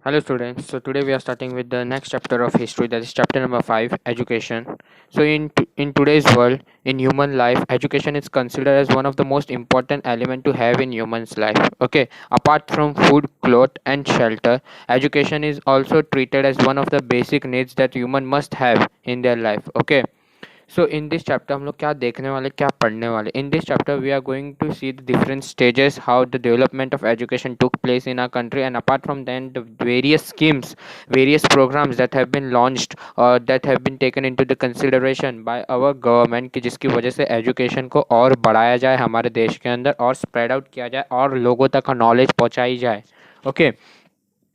Hello students. So today we are starting with the next chapter of history, that is chapter number 5, education. So in today's world, in human life, education is considered as one of the most important element to have in human's life. Okay, apart from food, cloth and shelter, education is also treated as one of the basic needs that human must have in their life. Okay, so in this chapter हम लोग क्या देखने वाले, क्या पढ़ने वाले. In this chapter we are going to see the different stages how the development of education took place in our country, and apart from then the various schemes, various programmes that have been launched और that have been taken into the consideration by our government, कि जिसकी वजह से education को और बढ़ाया जाए हमारे देश के अंदर, और स्प्रेड आउट किया जाए और लोगों तक नॉलेज पहुंचाई जाए. Okay,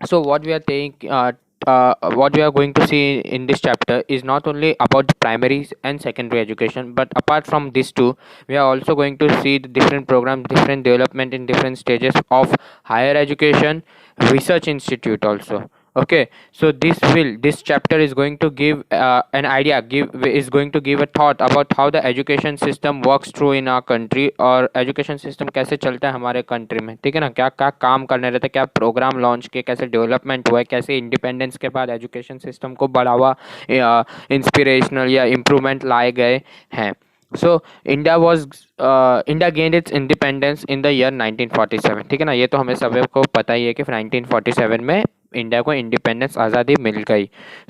so what we are going to see in this chapter is not only about the primary and secondary education, but apart from these two, we are also going to see the different programs, different development in different stages of higher education, research institute also. Okay, so this chapter is going to give an idea, is going to give a thought about how the education system works through in our country, और education system कैसे चलता है हमारे country में. ठीक है ना, क्या क्या काम करने रहते, क्या प्रोग्राम लॉन्च किए, कैसे डेवलपमेंट हुआ है, कैसे इंडिपेंडेंस के बाद एजुकेशन सिस्टम को बढ़ावा, इंस्पिरेशनल या इम्प्रूवमेंट लाए गए हैं. So India gained it's independence in the year 1947. ठीक है ना, ये तो हमें सभी को पता ही है कि 1947 में इंडिया को इंडिपेंडेंस आज़ादी मिल गई.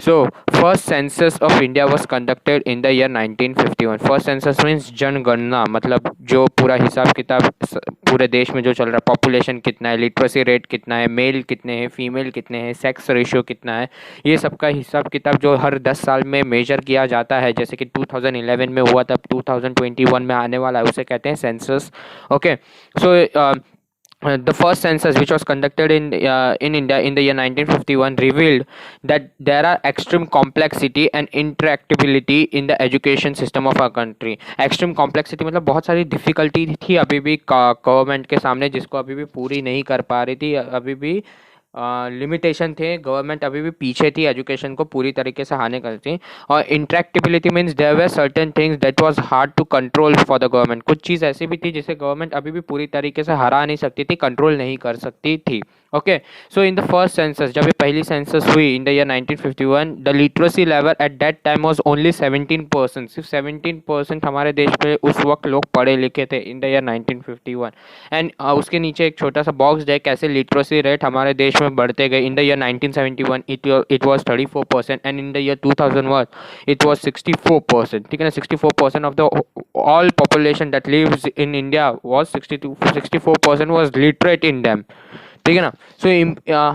So first census of India was conducted in the year 1951. First census means जनगणना, मतलब जो पूरा हिसाब किताब पूरे देश में जो चल रहा है, पॉपुलेशन कितना है, लिटरेसी रेट कितना है, मेल कितने हैं, फीमेल कितने हैं, सेक्स रेशियो कितना है, ये सब का हिसाब किताब जो हर 10 साल में मेजर किया जाता है, जैसे कि 2011 में हुआ, तब 2021 में आने वाला है, उसे कहते हैं census. Okay, so the first census, which was conducted in India in the year 1951, revealed that there are extreme complexity and intractability in the education system of our country. Extreme complexity मतलब बहुत सारी difficulty थी अभी भी government के सामने, जिसको अभी भी पूरी नहीं कर पा रही थी. अभी भी लिमिटेशन थे, गवर्नमेंट अभी भी पीछे थी एजुकेशन को पूरी तरीके से हाने करती. और intractability means there were certain things that was hard to control for the government. कुछ चीज़ ऐसी भी थी जिसे गवर्नमेंट अभी भी पूरी तरीके से हरा नहीं सकती थी, कंट्रोल नहीं कर सकती थी. Okay, so in the first census, जब ये पहली सेंसस हुई इन the year 1951, the literacy level at that time was only 17%. सिर्फ 17% हमारे देश में उस वक्त लोग पढ़े लिखे थे इन द ईयर 1951. एंड उसके नीचे एक छोटा सा बॉक्स है कैसे लिटरेसी रेट हमारे देश में बढ़ते गए. In the year 1971 it was 34%, and in the year 2001 it was 64%. ठीक है ना, 64% of the all population that lives in India was 64% was literate in them. ठीक है ना. सो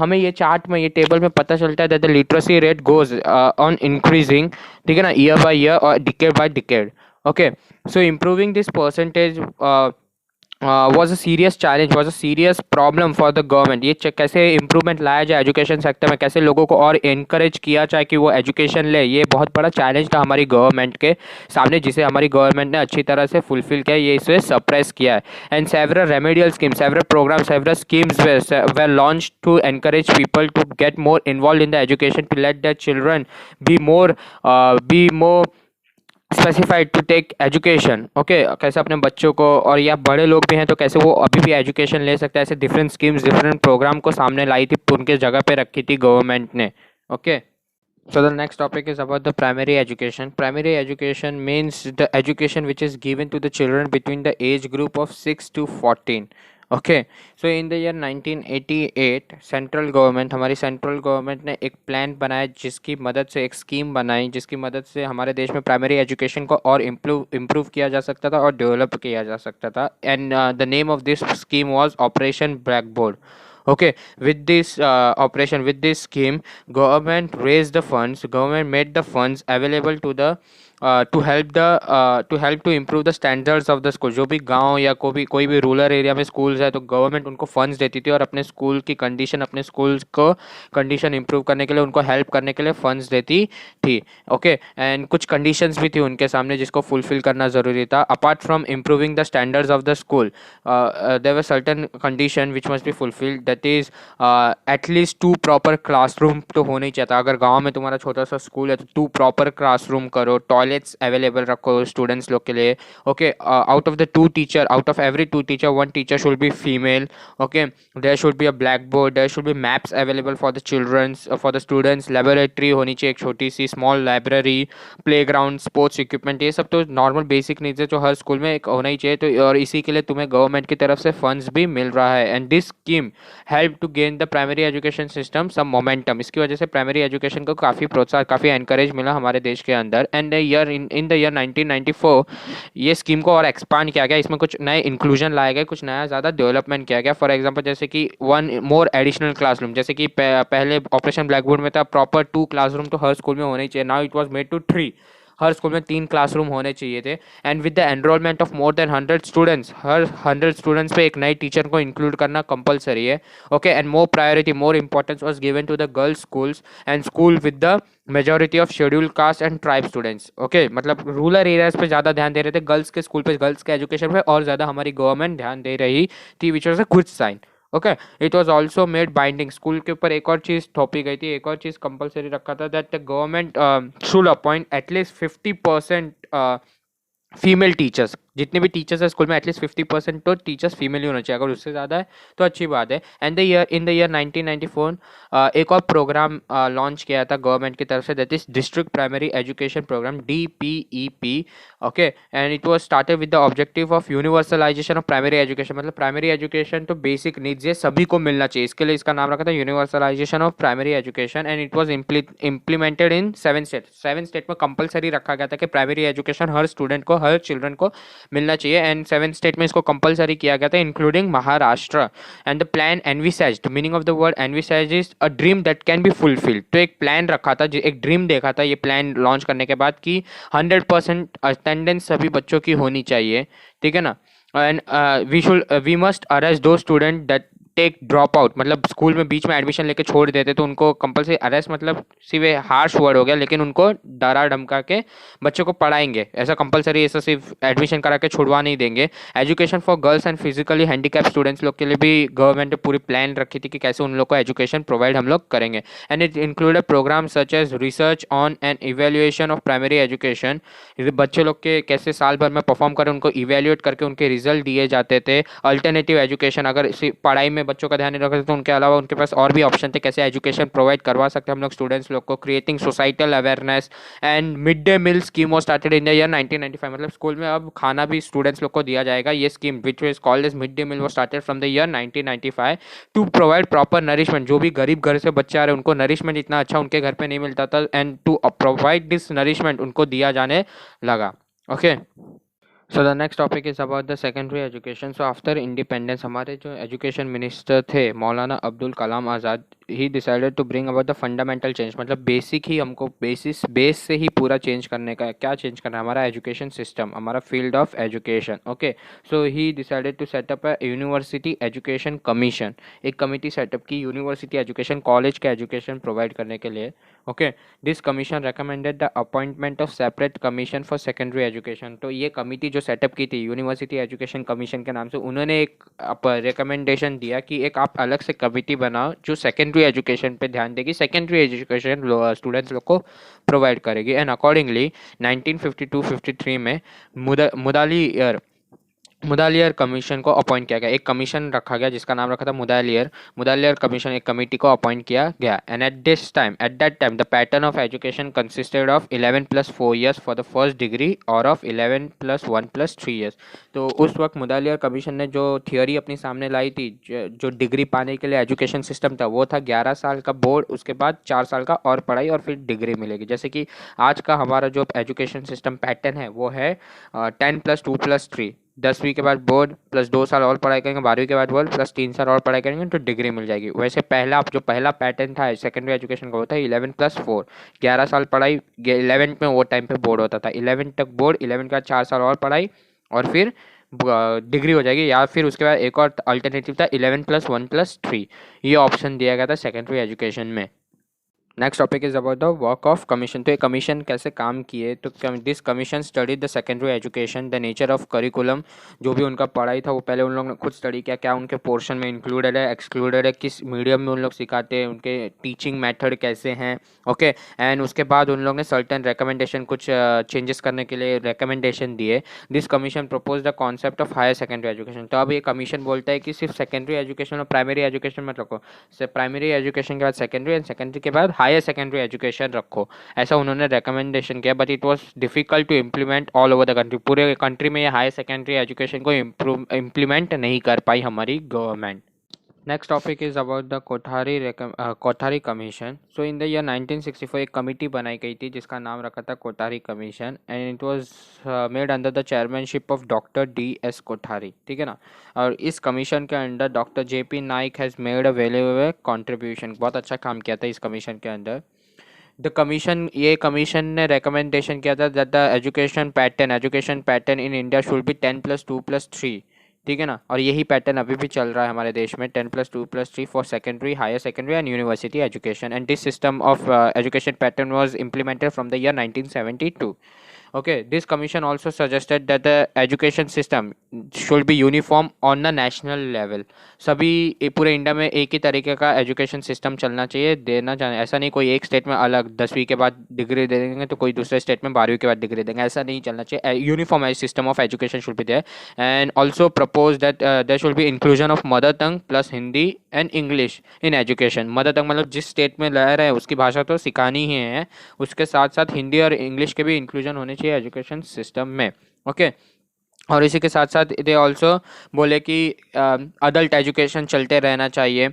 हमें ये चार्ट में, ये टेबल में पता चलता है that the literacy rate goes on increasing. ठीक है ना, ईयर बाय ईयर और decade by decade. Okay, so improving this percentage was a serious challenge, was a serious problem for the government. ये कैसे इम्प्रूवमेंट लाया जाए एजुकेशन सेक्टर में, कैसे लोगों को और इनकरेज किया जाए कि वो एजुकेशन ले, ये बहुत बड़ा चैलेंज था हमारी गवर्नमेंट के सामने, जिसे हमारी गवर्नमेंट ने अच्छी तरह से फुलफिल किया, ये इसे सप्रेस किया है. And several remedial schemes, several programme, several schemes were launched to encourage people to get more involved in the education, to let their children be more specified to take education. Okay, कैसे अपने बच्चों को, और या बड़े लोग भी हैं तो कैसे वो अभी भी एजुकेशन ले सकते हैं, ऐसे डिफरेंट स्कीम्स, डिफरेंट प्रोग्राम को सामने लाई थी, उनके जगह पे रखी थी गवर्नमेंट ने. Okay, so the next topic is about the primary education. Primary education means the education which is given to the children between the age group of 6 to 14. Okay, so in the year 1988 central government, हमारी central government ने एक plan बनाया, जिसकी मदद से, एक scheme बनाई जिसकी मदद से हमारे देश में प्राइमरी एजुकेशन को और इम्प्रूव किया जा सकता था और डेवलप किया जा सकता था. And the name of this scheme was operation blackboard. Okay, with this operation, with this scheme, government raised the funds, government made the funds available to the to help to improve the standards of the school. जो भी गांव या कोई भी rural area में schools है, तो government उनको फंड्स देती थी और अपने स्कूल की कंडीशन, अपने स्कूल्स को कंडीशन इंप्रूव करने के लिए, उनको हेल्प करने के लिए फंड्स देती थी. ओके, एंड कुछ कंडीशंस भी थी उनके सामने जिसको फुलफिल करना ज़रूरी था. Apart from improving the standards of the school, there were certain condition which must be fulfilled, that is at least 2 proper classroom तो होने ही चाहिए था. अगर गाँव में तुम्हारा छोटा सा स्कूल है तो 2 प्रॉपर क्लासरूम करो, टॉयलेट टॉयलेट्स अवेलेबल रखो स्टूडेंट्स लोग के लिए. Okay, out of the two teacher, out of every two teacher, one teacher should be female. Okay, there should be a black board, there should be maps available for the childrens, for the students. Laboratory होनी चाहिए, एक छोटी सी small library, playground, sports equipment, ये सब तो normal basic needs है जो हर स्कूल में एक होना ही चाहिए. तो और इसी के लिए तुम्हें गवर्नमेंट की तरफ से फंड्स भी मिल रहा है. And this scheme help to gain the primary education system some momentum. इसकी वजह से प्राइमरी एजुकेशन को काफ़ी प्रोत्साहन, काफ़ी एनकरेज मिला हमारे देश के अंदर. एंड इन द ईयर 1994 ये स्कीम को और एक्सपांड किया गया. इसमें कुछ नए इंक्लूजन लाए गए, कुछ नया ज़्यादा डेवलपमेंट किया गया. फॉर एग्जाम्पल जैसे कि वन मोर एडिशनल क्लासरूम, जैसे कि पहले ऑपरेशन ब्लैकबोर्ड में था प्रॉपर 2 क्लासरूम तो हर स्कूल में होने ही चाहिए. Now it was made to 3. हर स्कूल में 3 क्लासरूम होने चाहिए थे. And with the enrolment of more than 100 students, हर 100 स्टूडेंट्स पे एक नई टीचर को इंक्लूड करना कंपलसरी है. Okay, and more priority, more importance was given to the girls schools and school with the majority of scheduled caste and tribe students. Okay, मतलब rural areas पे ज़्यादा ध्यान दे रहे थे, गर्ल्स के स्कूल पे, गर्ल्स के एजुकेशन पे और ज़्यादा हमारी गवर्नमेंट ध्यान दे रही थी, which was a good sign. Okay, it was also made binding. School के ऊपर एक और चीज़ थोपी गई थी, एक और चीज़ कंपलसरी रखा था, that the government should appoint at least 50% female teachers. जितने भी टीचर्स है स्कूल में एटलीस्ट 50% तो टीचर्स फीमेल ही होना चाहिए. अगर उससे ज़्यादा है तो अच्छी बात है. एंड इन द ईयर 1994 एक और प्रोग्राम लॉन्च किया था गवर्नमेंट की तरफ से, that is district primary education programme, DPEP. Okay, and it was started with the objective of universalisation of primary education. मतलब प्राइमरी एजुकेशन तो बेसिक नीड्स ये सभी को मिलना चाहिए, इसके लिए इसका नाम रखा था universalization of primary education. And it was implemented in 7 state. 7 state में कंपलसरी रखा गया था कि प्राइमरी एजुकेशन हर स्टूडेंट को, हर चिल्ड्रन को मिलना चाहिए. एंड 7 स्टेट में इसको कंपलसरी किया गया था, including Maharashtra. And the plan envisaged, meaning of the word envisaged is a dream that can be fulfilled. तो एक प्लान रखा था, एक ड्रीम देखा था ये प्लान लॉन्च करने के बाद कि 100% अटेंडेंस सभी बच्चों की होनी चाहिए. ठीक है ना. And we must arrest the student that take drop out, मतलब स्कूल में बीच में एडमिशन लेके छोड़ देते तो उनको कंपलसरी अरेस्ट, मतलब सिर्फ हार्श वर्ड हो गया, लेकिन उनको डरा धमका के बच्चों को पढ़ाएंगे. ऐसा कंपलसरी, ऐसा सिर्फ एडमिशन करा के छुड़वा नहीं देंगे. Education for girls and physically handicap students लोग के लिए भी गवर्नमेंट ने पूरी प्लान रखी थी कि कैसे उन लोग को एजुकेशन प्रोवाइड हम लोग करेंगे. And it included programme such as research on and evaluation of primary education. बच्चे लोग के कैसे साल भर में परफॉर्म करें उनको इवेल्युएट करके उनके रिजल्ट दिए जाते थे. अल्टरनेटिव एजुकेशन, अगर पढ़ाई में बच्चों का ध्यान नहीं रखते तो उनके अलावा उनके पास और भी ऑप्शन थे कैसे एजुकेशन प्रोवाइड करवा सकते हैं हम लोग स्टूडेंट्स लोग को. Creating societal awareness. And mid day meal scheme was started in the year 1995. मतलब स्कूल में अब खाना भी स्टूडेंट्स लोग को दिया जाएगा. ये scheme which is called as mid day meal was started from the year 1995 to provide proper nourishment. जो भी गरीब घर से बच्चे आ रहे हैं उनको नरिशमेंट इतना अच्छा उनके घर पे नहीं मिलता था, and to provide this nourishment उनको दिया जाने लगा. Okay, So the next topic is about the secondary education. So after independence, हमारे जो एजुकेशन मिनिस्टर थे Maulana Abdul Kalam Azad, he decided to bring about the fundamental change. मतलब बेसिक ही हमको बेस से ही पूरा चेंज करने का. क्या चेंज करना है? हमारा एजुकेशन सिस्टम, हमारा field of education. Okay, so he decided to set up a university education commission. एक कमिटी सेटअप की यूनिवर्सिटी एजुकेशन, कॉलेज के एजुकेशन प्रोवाइड करने के लिए. Okay, this commission recommended the appointment of separate commission for secondary education. तो ये committee जो setup की थी यूनिवर्सिटी एजुकेशन कमीशन के नाम से, उन्होंने एक रिकमेंडेशन दिया कि एक आप अलग से कमिटी बनाओ जो सेकेंडरी एजुकेशन पे ध्यान देगी, सेकेंडरी एजुकेशन स्टूडेंट्स लोग को प्रोवाइड करेगी. एंड अकॉर्डिंगली 1952-53 में मुदालियर कमीशन को अपॉइंट किया गया. एक कमीशन रखा गया जिसका नाम रखा था मुदालियर कमीशन. एक कमेटी को अपॉइंट किया गया. And at that time the pattern of education consisted of 11+4 years for the first degree और ऑफ 11+1+3 years. तो उस वक्त मुदालियर कमीशन ने जो थियोरी अपनी सामने लाई थी, जो डिग्री पाने के लिए एजुकेशन सिस्टम था, वो था 11 साल का बोर्ड, उसके बाद 4 साल का और पढ़ाई और फिर डिग्री मिलेगी. जैसे कि आज का हमारा जो एजुकेशन सिस्टम पैटर्न है वो है 10+2+3. 10वीं के बाद बोर्ड प्लस 2 साल और पढ़ाई करेंगे, 12वीं के बाद बोर्ड प्लस 3 साल और पढ़ाई करेंगे तो डिग्री मिल जाएगी. वैसे पहला पैटर्न था सेकेंडरी एजुकेशन का, होता है 11+4. 11 साल पढ़ाई, 11 में वो टाइम पे बोर्ड होता था, 11 तक बोर्ड, 11 के बाद 4 साल और पढ़ाई और फिर डिग्री हो जाएगी. या फिर उसके बाद एक और अल्टरनेटिव था 11+1+3. ये ऑप्शन दिया गया था सेकेंडरी एजुकेशन में. Next topic is about the work of commission. तो ये कमीशन कैसे काम किए, तो this commission studied the secondary education, the nature of curriculum. जो भी उनका पढ़ाई था वो पहले उन लोगों ने खुद स्टडी किया, क्या उनके पोर्शन में इंक्लूडेड है, एक्सक्लूडेड है, किस मीडियम में उन लोग सिखाते हैं, उनके टीचिंग मेथड कैसे हैं। ओके, एंड उसके बाद उन लोग ने सर्टेन रिकमेंडेशन, कुछ चेंजेस करने के लिए रिकमेंडेशन दिए। This commission propose the concept of higher secondary education. तो अब ये कमीशन बोलता है कि सिर्फ सेकेंडरी एजुकेशन और प्राइमरी एजुकेशन मत रखो, प्राइमरी एजुकेशन के बाद सेकेंडरी एंड सेकेंडरी के बाद हायर सेकेंडरी एजुकेशन रखो, ऐसा उन्होंने रिकमेंडेशन किया। But it was difficult to implement all over the country. पूरे कंट्री में ये हायर सेकेंडरी एजुकेशन को इम्प्लीमेंट नहीं कर पाई हमारी government. Next topic is about the Kothari commission. So in the year 1964 एक कमेटी बनाई गई थी जिसका नाम रखा था Kothari commission, and it was made under the chairmanship of doctor DS Kothari. ठीक है ना। और इस कमीशन के under doctor JP Naik has made a valuable contribution. बहुत अच्छा काम किया था इस कमीशन के अंदर। ये कमीशन ने रिकमेंडेशन किया था that the education pattern in India should be 10+2+3। ठीक है ना। और यही पैटर्न अभी भी चल रहा है हमारे देश में, 10+2+3 for secondary, higher secondary and university education. And this system of education pattern was implemented from the year 1972. Okay, this commission also suggested that the education system should be uniform on the national level. सभी पूरे India में एक ही तरीके का education system चलना चाहिए, देना चाहिए। ऐसा नहीं कोई एक स्टेट में अलग 10वीं के बाद डिग्री दे देंगे तो कोई दूसरे स्टेट में 12वीं के बाद डिग्री देंगे, ऐसा नहीं चलना चाहिए। Uniform system of education should be there. And also propose that there should be inclusion of mother tongue plus Hindi and English in education. Mother tongue मतलब जिस स्टेट में रह रहे हैं उसकी भाषा तो सिखानी ही है, उसके साथ साथ हिंदी और इंग्लिश के भी इंक्लूजन होने चाहिए एजुकेशन सिस्टम में। ओके, और इसी के साथ साथ दे ऑल्सो बोले कि अडल्ट एजुकेशन चलते रहना चाहिए।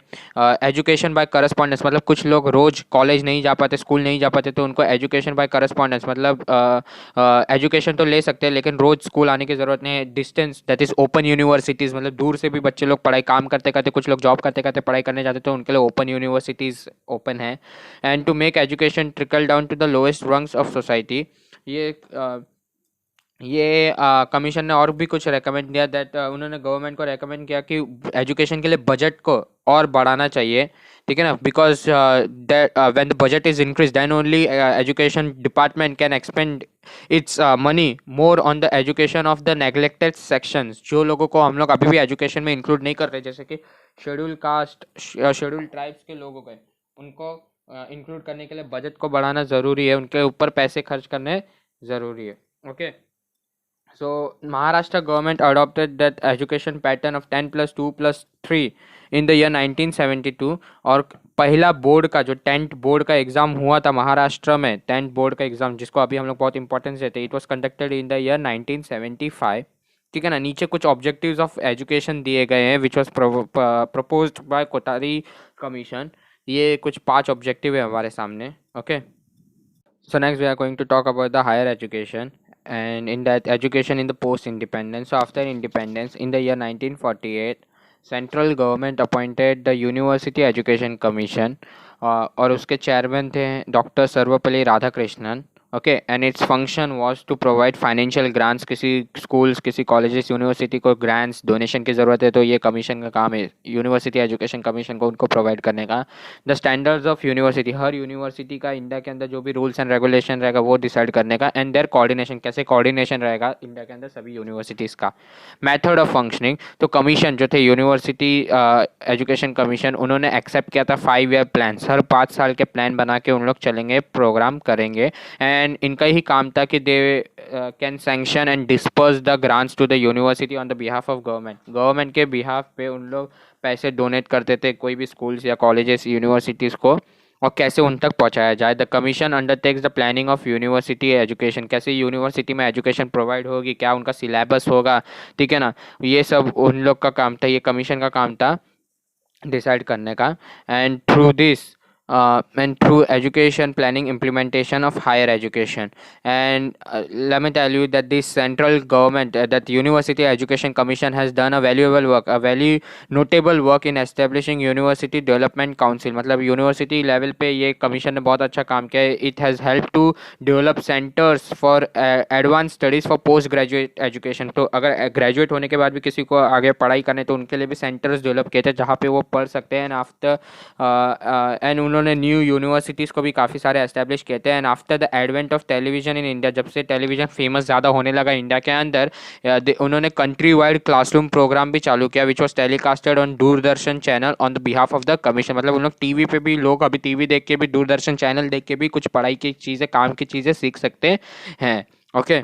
एजुकेशन बाय करस्पॉन्डेंस मतलब कुछ लोग रोज़ कॉलेज नहीं जा पाते, स्कूल नहीं जा पाते, तो उनको एजुकेशन बाय करस्पॉन्डेंस मतलब एजुकेशन तो ले सकते हैं लेकिन रोज़ स्कूल आने की ज़रूरत नहीं है। Distance that is open universities मतलब दूर से भी बच्चे लोग पढ़ाई काम करते करते, कुछ लोग जॉब करते करते पढ़ाई करने जाते, तो उनके लिए ओपन यूनिवर्सिटीज़ ओपन है। And to make education trickle down to the lowest rungs of society. ये कमीशन ने और भी कुछ रेकमेंड किया दैट उन्होंने गवर्नमेंट को रेकमेंड किया कि एजुकेशन के लिए बजट को और बढ़ाना चाहिए। ठीक है ना, because when the budget is increase then only education department can expend its money more on the education of the neglected sections. जो लोगों को हम लोग अभी भी एजुकेशन में इंक्लूड नहीं करते, जैसे कि शेड्यूल कास्ट, शेड्यूल ट्राइब्स के लोगों को, उनको इंक्लूड करने के लिए बजट को बढ़ाना ज़रूरी है, उनके ऊपर पैसे खर्च करने ज़रूरी है। Okay, so Maharashtra government adopted that education pattern of 10+2+3 in the year 1972। और पहला बोर्ड का जो 10th बोर्ड का एग्ज़ाम हुआ था महाराष्ट्र में, 10th बोर्ड का एग्ज़ाम जिसको अभी हम लोग बहुत इंपॉर्टेंस देते हैं, it was conducted in the year 1975। ठीक है ना। नीचे कुछ ऑब्जेक्टिव्स ऑफ एजुकेशन दिए गए हैं which was proposed by Kothari commission. ये कुछ 5 ऑब्जेक्टिव है हमारे सामने। Okay, so next we are going to talk about the higher education, and in that education in the post independence. So after independence in the year 1948 central government appointed the university education commission, और उसके chairman थे doctor Sarvepalli Radhakrishnan. Okay, and its function was to provide financial grants. किसी schools, किसी colleges, university को grants, donation की ज़रूरत है तो ये कमीशन का काम है, यूनिवर्सिटी एजुकेशन कमीशन को उनको प्रोवाइड करने का। The standards of university, her university का इंडिया के अंदर जो भी रूल्स एंड रेगुलेशन रहेगा वो डिसाइड करने का। एंड देयर कोऑर्डिनेशन, कैसे कोऑर्डिनेशन रहेगा इंडिया के अंदर सभी यूनिवर्सिटीज़ का। मेथड ऑफ फंक्शनिंग, तो कमीशन जो थे यूनिवर्सिटी एजुकेशन कमीशन, उन्होंने एक्सेप्ट किया था 5 ईयर प्लान। हर 5 साल के प्लान बना के उन लोग चलेंगे, प्रोग्राम करेंगे। एंड इनका ही काम था कि they can sanction and disperse the grants to the university on the behalf of government. Government के बिहाफ पे उन लोग पैसे डोनेट करते थे कोई भी स्कूल्स या कॉलेजेस, यूनिवर्सिटीज़ को, और कैसे उन तक पहुंचाया जाए। The commission undertakes the planning of university education, कैसे यूनिवर्सिटी में एजुकेशन प्रोवाइड होगी, क्या उनका सिलेबस होगा। ठीक है ना, ये सब उन लोग का काम था, ये कमीशन का काम था डिसाइड करने का। And through this and through education planning implementation of higher education. And let me tell you that this central government, that university education commission has done a valuable work, a very notable work in establishing university development council। मतलब university level पे ये commission ने बहुत अच्छा काम किया है। It has help to develop centres for advance studies for post graduate education. तो अगर ग्रेजुएट होने के बाद भी किसी को आगे पढ़ाई करने तो उनके लिए भी सेंटर्स डेवलप किए थे जहाँ पे वो पढ़ सकते हैं। एंड आफ्टर एंड उन्होंने न्यू यूनिवर्सिटीज़ को भी काफ़ी सारे एस्टेब्लिश किए थे। And after the advent of television in India, जब से टेलीविजन फेमस ज़्यादा होने लगा इंडिया के अंदर, उन्होंने कंट्री वाइड क्लासरूम प्रोग्राम भी चालू किया which was telecasted on Doordarshan channel on the behalf of the commission. मतलब उन लोग टीवी पे भी, लोग अभी टीवी देख के भी, दूरदर्शन चैनल देख के भी कुछ पढ़ाई की चीज़ें, काम की चीज़ें सीख सकते हैं। Okay,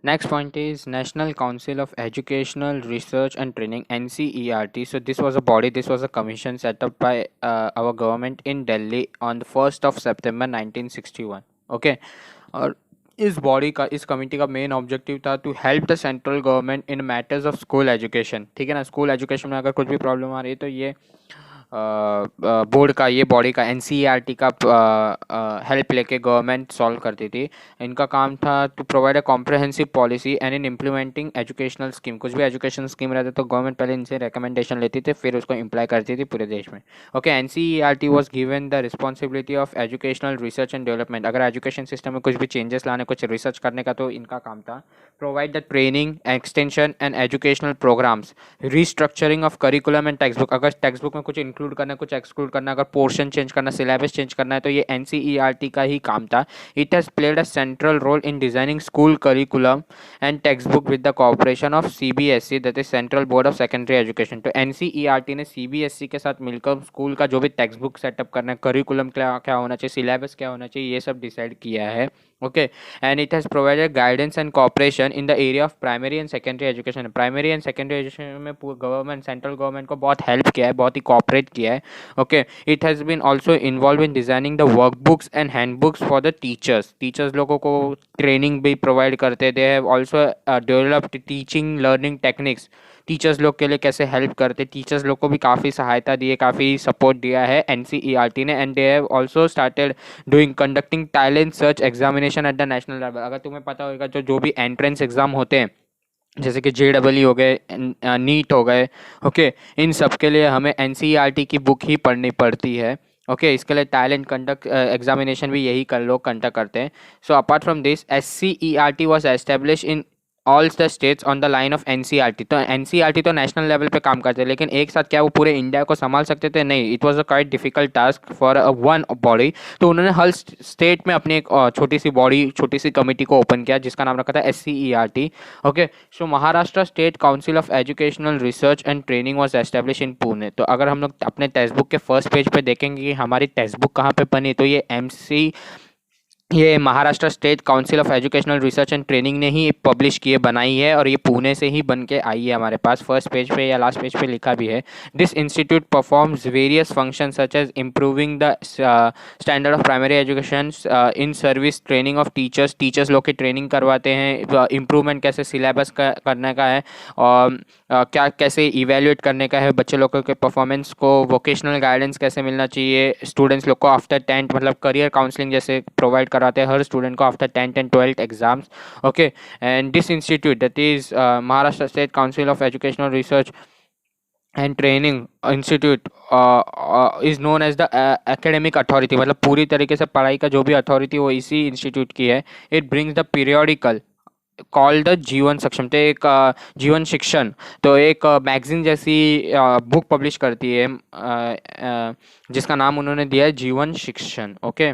next point is National Council of Educational Research and Training, NCERT. So this was a body, this was a commission set up by our government in Delhi on the 1st of September 1961. Okay, और इस body का, इस कमेटी का main objective था to help the central government in matters of school education. ठीक है ना, स्कूल एजुकेशन में अगर कुछ भी प्रॉब्लम आ रही है तो ये बोर्ड का, ये बॉडी का, एनसीईआरटी का हेल्प लेके गवर्नमेंट सॉल्व करती थी। इनका काम था to provide a comprehensive policy and in implementing educational scheme. कुछ भी एजुकेशन स्कीम रहता तो गवर्नमेंट पहले इनसे रिकमेंडेशन लेती थी, फिर उसको इम्प्लाई करती थी पूरे देश में। Okay, NCERT was given the responsibility of educational research and development. अगर एजुकेशन सिस्टम में कुछ भी चेंजेस लाने, कुछ रिसर्च करने का, तो इनका काम था। Provide the training, extension and educational programmes, restructuring of curriculum and text book. अगर टेक्स्ट बुक में कुछ इंक्लूड करना, कुछ एक्सक्लूड करना, अगर पोर्शन चेंज करना, सिलेबस चेंज करना है, तो ये एनसीईआरटी का ही काम था। It has played a central role in designing school curriculum and text book with the cooperation of CBSE, that is central board of secondary education. तो एनसीईआरटी ने सीबीएसई के साथ मिलकर स्कूल का जो भी टेक्स्ट बुक सेटअप करना है, करिकुलम क्या क्या होना चाहिए, सिलेबस क्या होना चाहिए, ये सब डिसाइड किया है। Okay, and it has provided guidance and cooperation in the area of primary and secondary education. Primary and secondary education में गवर्नमेंट, सेंट्रल गवर्नमेंट को बहुत हेल्प किया है, बहुत ही कॉपरेट किया है। Okay, it has been also involve in designing the work books and hand books for the teachers. Teachers लोगों को ट्रेनिंग भी प्रोवाइड करते थे। Have also developed teaching learning techniques. Teachers लोग के लिए कैसे हेल्प करते, टीचर्स लोग को भी काफ़ी सहायता दी है, काफ़ी सपोर्ट दिया है एनसीईआरटी ने। And they have also started doing conducting talent search examination at the national level. अगर तुम्हें पता होगा, जो भी एंट्रेंस एग्जाम होते हैं, जैसे कि जेडब्ल्यू हो गए, नीट हो गए, ओके, इन सब के लिए हमें एनसीईआरटी की बुक ही पढ़नी पड़ती है। ओके, इसके लिए टैलेंट कंडक्ट एग्जामिनेशन भी यही लोग कंडक्ट करते हैं। So apart from this, SCERT was establish in all the states on the line of NCERT. तो एनसीईआरटी तो नेशनल लेवल पे काम करते हैं, लेकिन एक साथ क्या वो पूरे इंडिया को संभाल सकते थे? नहीं, it was a quite difficult task for one body. तो उन्होंने हर स्टेट में अपनी एक छोटी सी बॉडी, छोटी सी कमेटी को ओपन किया, जिसका नाम रखा था SCERT। Okay, so Maharashtra state council of educational research and training was establish in Pune. तो अगर हम लोग अपने टेक्स्ट बुक के फर्स्ट पेज पे देखेंगे कि हमारी टेक्स्ट बुक कहाँ पे बनी, तो ये Maharashtra state council of educational research and training ने ही पब्लिश किए, बनाई है, और ये पुणे से ही बन के आई है हमारे पास। फर्स्ट पेज पे या लास्ट पेज पे लिखा भी है, this institute performs various function such as improving the standard of primary education in service training of teachers. Teachers लोग की ट्रेनिंग करवाते हैं, इम्प्रूवमेंट कैसे सिलेबस करने का है, और क्या कैसे इवेल्युएट करने का है बच्चे लोगों के परफॉर्मेंस को, वोकेशनल गाइडेंस कैसे मिलना चाहिए स्टूडेंट्स लोग को आफ्टर 10th, मतलब करियर काउंसलिंग जैसे प्रोवाइड कराते हैं हर स्टूडेंट को after 10th and 12th exams. Okay, and this institute, that is Maharashtra state council of educational research and training institute is known as the academic authority. मतलब पूरी तरीके से पढ़ाई का जो भी अथॉरिटी वो इसी इंस्टीट्यूट की है। It brings the periodical called the जीवन सक्षम। तो एक जीवन शिक्षण, तो एक मैगजीन जैसी बुक पब्लिश करती है, जिसका नाम उन्होंने दिया है जीवन शिक्षण। Okay,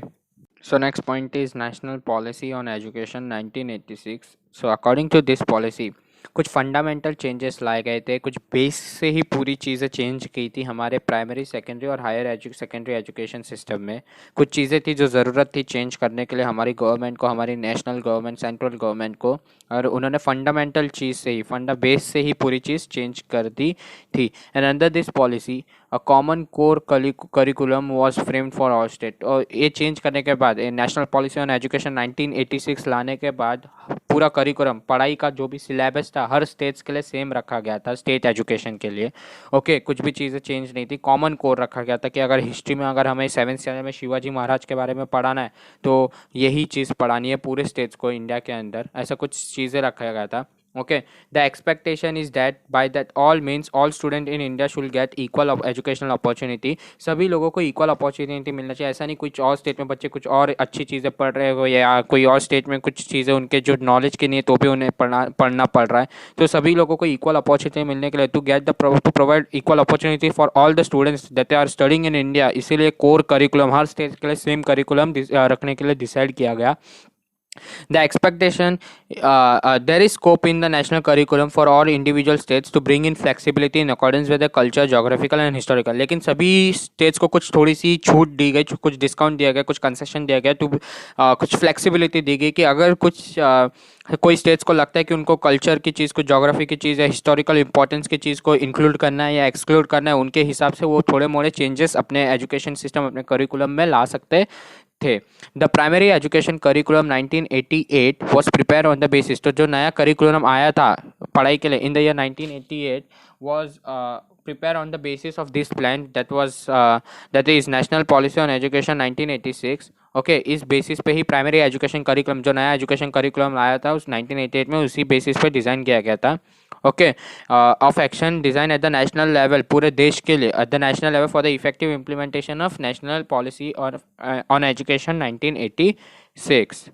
so next point is national policy on education 1986. so according to this policy, कुछ फंडामेंटल चेंजेस लाए गए थे, कुछ बेस से ही पूरी चीज़ें चेंज की थी हमारे प्राइमरी, सेकेंडरी और हायर सेकेंडरी एजुकेशन सिस्टम में। कुछ चीज़ें थी जो ज़रूरत थी चेंज करने के लिए हमारी गवर्नमेंट को, हमारी नेशनल गवर्नमेंट, सेंट्रल गवर्नमेंट को, और उन्होंने फंडामेंटल चीज़ से ही, बेस से ही पूरी चीज़ चेंज कर दी थी। And under this policy a common core curriculum was framed for all state. और ये चेंज करने के बाद, नेशनल पॉलिसी ऑन एजुकेशन 1986 लाने के बाद, पूरा करिकुलम, पढ़ाई का जो भी सिलेबस था हर स्टेट्स के लिए सेम रखा गया था, स्टेट एजुकेशन के लिए। ओके, कुछ भी चीज़ें चेंज नहीं थी, कॉमन कोर रखा गया था कि अगर हिस्ट्री में अगर हमें 7th स्टैंडर्ड में शिवाजी महाराज के बारे में पढ़ाना है तो यही चीज़ पढ़ानी है पूरे स्टेट्स को इंडिया के अंदर, ऐसा कुछ चीज़ें रखा गया था। Okay, the expectation is that by that all means all student in India should get equal educational opportunity. सभी लोगों को equal opportunity मिलना चाहिए. ऐसा नहीं कुछ और स्टेट में बच्चे कुछ और अच्छी चीज़ें पढ़ रहे हो या कोई और स्टेट में कुछ चीज़ें उनके जो नॉलेज की नहीं है तो भी उन्हें पढ़ना पड़ रहा है. तो सभी लोगों को equal opportunity मिलने के लिए to get the to provide equal opportunity for all the students that are studying in India, इसीलिए कोर करिकुलम हर स्टेट के लिए सेम करिकुलम रखने के लिए डिसाइड किया गया. The expectation, there is scope in the national curriculum for all individual states to bring in flexibility in accordance with the culture, geographical and historical. लेकिन सभी states को कुछ थोड़ी सी छूट दी गई, कुछ डिस्काउंट दिया गया, कुछ कंसेशन दिया गया, तो कुछ फ्लेक्सिबिलिटी दी गई कि अगर कुछ कोई स्टेट्स को लगता है कि उनको कल्चर की चीज़ को, जोग्राफी की चीज़ या हिस्टोरिकल इंपॉर्टेंस की चीज़ को इंक्लूड करना है या एक्सक्लूड करना है, उनके हिसाब से वो थोड़े मोड़े चेंजेस अपने एजुकेशन सिस्टम, अपने करिकुलम में ला सकते थे. The primary education curriculum 1988 was prepare on the basis. तो जो नया करिकुलम आया था पढ़ाई के लिए इन the year 1988 was prepare on the basis of this plan that is national policy on education 1986. Okay, इस बेसिस पे ही प्राइमरी एजुकेशन करिकुलम, जो नया एजुकेशन करिकुलम आया था उस 1988 में, उसी बेसिस पे डिज़ाइन किया गया था. Okay, of action design at the national level, पूरे देश के लिए at the national level for the effective implementation of national policy on education 1986.